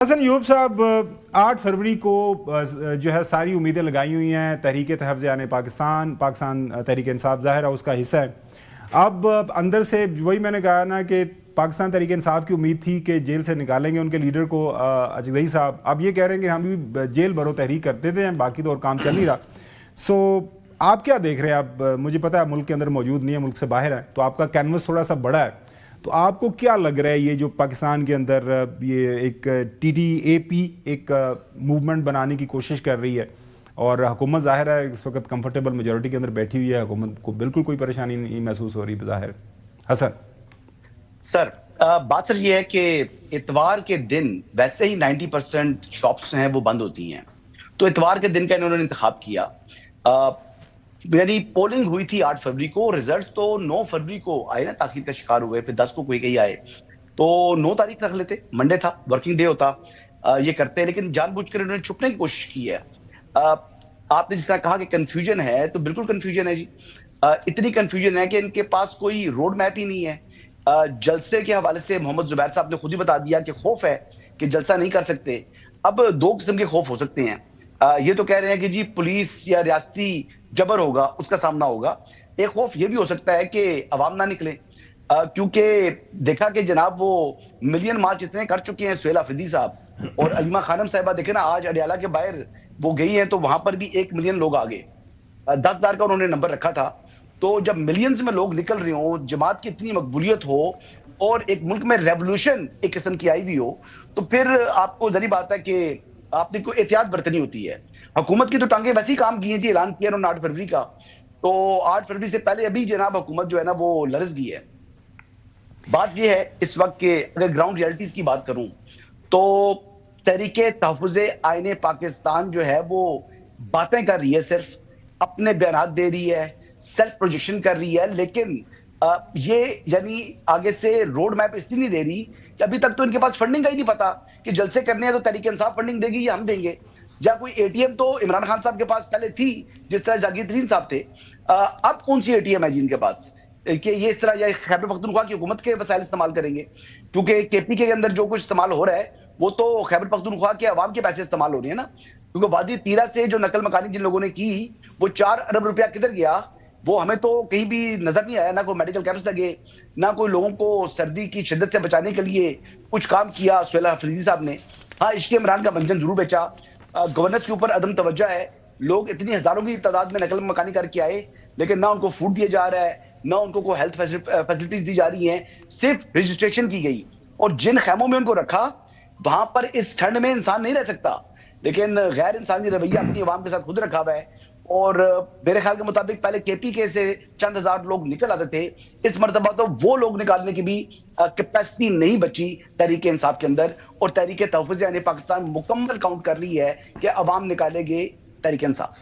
حسن یوب صاحب، 8 فروری کو جو ہے ساری امیدیں لگائی ہوئی ہیں تحریک تحفظ آئین پاکستان تحریک انصاف ظاہر ہے اس کا حصہ ہے. اب اندر سے وہی میں نے کہا نا کہ پاکستان تحریک انصاف کی امید تھی کہ جیل سے نکالیں گے ان کے لیڈر کو اجزئی صاحب. اب یہ کہہ رہے ہیں کہ ہم بھی جیل بھرو تحریک کرتے تھے، باقی تو اور کام چل نہیں رہا. سو آپ کیا دیکھ رہے ہیں؟ اب مجھے پتا ہے ملک کے اندر موجود نہیں ہے، ملک سے باہر ہے، تو آپ کا کینوس تھوڑا سا بڑا ہے. تو آپ کو کیا لگ رہا ہے یہ جو پاکستان کے اندر یہ ایک ٹی ٹی اے پی ایک موومنٹ بنانے کی کوشش کر رہی ہے، اور حکومت ظاہر ہے اس وقت کمفرٹیبل میجورٹی کے اندر بیٹھی ہوئی ہے، حکومت کو بالکل کوئی پریشانی نہیں محسوس ہو رہی بظاہر. حسن سر، بات سر یہ ہے کہ اتوار کے دن ویسے ہی 90% شاپس ہیں وہ بند ہوتی ہیں، تو اتوار کے دن کا انہوں نے انتخاب کیا. یعنی پولنگ ہوئی تھی 8 فروری کو، رزلٹ تو 9 فروری کو آئے نا، تاخیر کا شکار ہوئے، پھر 10 کو کوئی کہیں آئے، تو 9 تاریخ رکھ لیتے، منڈے تھا، ورکنگ ڈے ہوتا، یہ کرتے. لیکن جان بوجھ کر انہوں نے چھپنے کی کوشش کی ہے. آپ نے جس طرح کہا کہ کنفیوژن ہے، تو بالکل کنفیوژن ہے جی. اتنی کنفیوژن ہے کہ ان کے پاس کوئی روڈ میپ ہی نہیں ہے. جلسے کے حوالے سے محمد زبیر صاحب نے خود ہی بتا دیا کہ خوف ہے کہ جلسہ نہیں کر سکتے. اب 2 قسم کے خوف ہو سکتے ہیں. یہ تو کہہ رہے ہیں کہ جی پولیس یا ریاستی جبر ہوگا، اس کا سامنا ہوگا. ایک خوف یہ بھی ہو سکتا ہے کہ عوام نہ نکلے، کیونکہ دیکھا کہ جناب وہ ملین مارچ اتنے کر چکے ہیں سہیل آفریدی صاحب اور علیمہ خانم صاحبہ. دیکھیں نا، آج اڈیالہ کے باہر وہ گئی ہیں تو وہاں پر بھی 1 ملین لوگ آ گئے. 10,000 کا انہوں نے نمبر رکھا تھا. تو جب ملینز میں لوگ نکل رہے ہوں، جماعت کی اتنی مقبولیت ہو اور ایک ملک میں ریولوشن ایک قسم کی آئی ہوئی ہو، تو پھر آپ کو ظاہری بات ہے کہ آپ نے کوئی احتیاط برتنی ہوتی ہے. حکومت کی تو ٹانگیں ویسے ہی کام کی ہیں جی، اعلان کیا انہوں نے 8 فروری کا. تو 8 فروری سے پہلے ابھی جناب حکومت جو ہے نا وہ لرز گئی ہے. بات یہ ہے اس وقت کہ اگر گراؤنڈ ریالٹیز کی بات کروں تو تحریک تحفظ آئین پاکستان جو ہے وہ باتیں کر رہی ہے، صرف اپنے بیانات دے رہی ہے، سیلف پروجیکشن کر رہی ہے، لیکن یہ یعنی آگے سے روڈ میپ اس لیے نہیں دے رہی کہ ابھی تک تو ان کے پاس فنڈنگ کا ہی نہیں پتا کہ جلسے کرنے ہیں تو تحریک انصاف فنڈنگ دے گی یا ہم دیں گے. یا کوئی اے ٹی ایم تو عمران خان صاحب کے پاس پہلے تھی جس طرح جاگیر ترین صاحب تھے. اب کون سی اے ٹی ایم ہے جن کے پاس کہ یہ اس طرح یا خیبر پختونخوا کی حکومت کے وسائل استعمال کریں گے؟ کیونکہ کے پی کے اندر جو کچھ استعمال ہو رہا ہے وہ تو خیبر پختونخوا کے عوام کے پیسے استعمال ہو رہی ہیں نا. کیونکہ وادی تیرا سے جو نقل مکانی جن لوگوں نے کی، وہ 4 ارب روپیہ کدھر گیا وہ ہمیں تو کہیں بھی نظر نہیں آیا. نہ کوئی میڈیکل کیمپس لگے، نہ کوئی لوگوں کو سردی کی شدت سے بچانے کے لیے کچھ کام کیا سہیل آفریدی صاحب نے. ہاں، عشق عمران کا منجن ضرور بیچا. گورننس کے اوپر عدم توجہ ہے. لوگ اتنی ہزاروں کی تعداد میں نقل مکانی کر کے آئے، لیکن نہ ان کو فوڈ دیا جا رہا ہے، نہ ان کو کوئی ہیلتھ فیسلٹیز دی جا رہی ہیں، صرف رجسٹریشن کی گئی. اور جن خیموں میں ان کو رکھا وہاں پر اس ٹھنڈ میں انسان نہیں رہ سکتا، لیکن غیر انسانی رویہ اپنی عوام کے ساتھ خود رکھا ہوا ہے. اور میرے خیال کے مطابق پہلے کے پی کے سے چند ہزار لوگ نکل آتے تھے، اس مرتبہ تو وہ لوگ نکالنے کی بھی کیپیسٹی نہیں بچی تحریک انصاف کے اندر. اور تحریک تحفظ یعنی پاکستان مکمل کاؤنٹ کر رہی ہے کہ عوام نکالے گے تحریک انصاف.